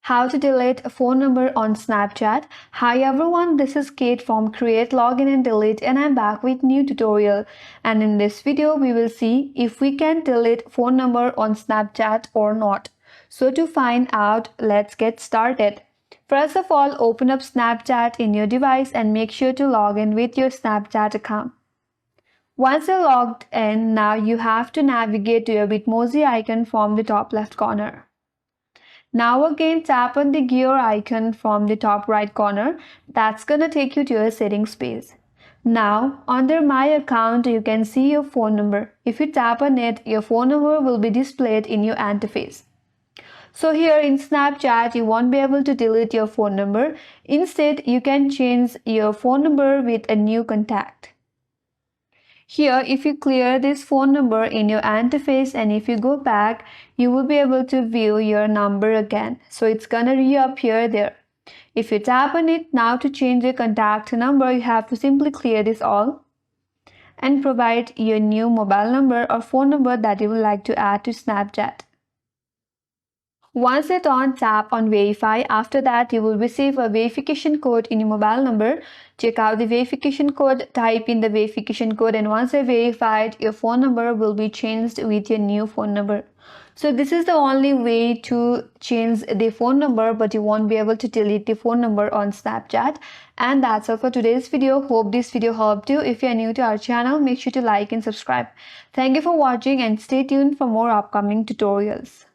How to delete a phone number on Snapchat. Hi everyone, this is Kate from Create, Login and Delete, and I'm back with new tutorial. And in this video we will see if we can delete phone number on Snapchat or not. So to find out, let's get started. First of all, open up Snapchat in your device and make sure to log in with your Snapchat account. Once you're logged in, now you have to navigate to your Bitmoji icon from the top left corner. Now again tap on the gear icon from the top right corner. That's gonna take you to your settings page. Now under my account you can see your phone number. If you tap on it, your phone number will be displayed in your interface. So here in Snapchat you won't be able to delete your phone number. Instead you can change your phone number with a new contact. Here, if you clear this phone number in your interface and if you go back, you will be able to view your number again. So it's gonna reappear there. If you tap on it now to change your contact number, you have to simply clear this all and provide your new mobile number or phone number that you would like to add to Snapchat. Once it's on, tap on verify. After that, you will receive a verification code in your mobile number. Check out the verification code, type in the verification code, and once you're verified, your phone number will be changed with your new phone number. So this is the only way to change the phone number, but you won't be able to delete the phone number on Snapchat. And that's all for today's video. Hope this video helped you. If you are new to our channel, make sure to like and subscribe. Thank you for watching and stay tuned for more upcoming tutorials.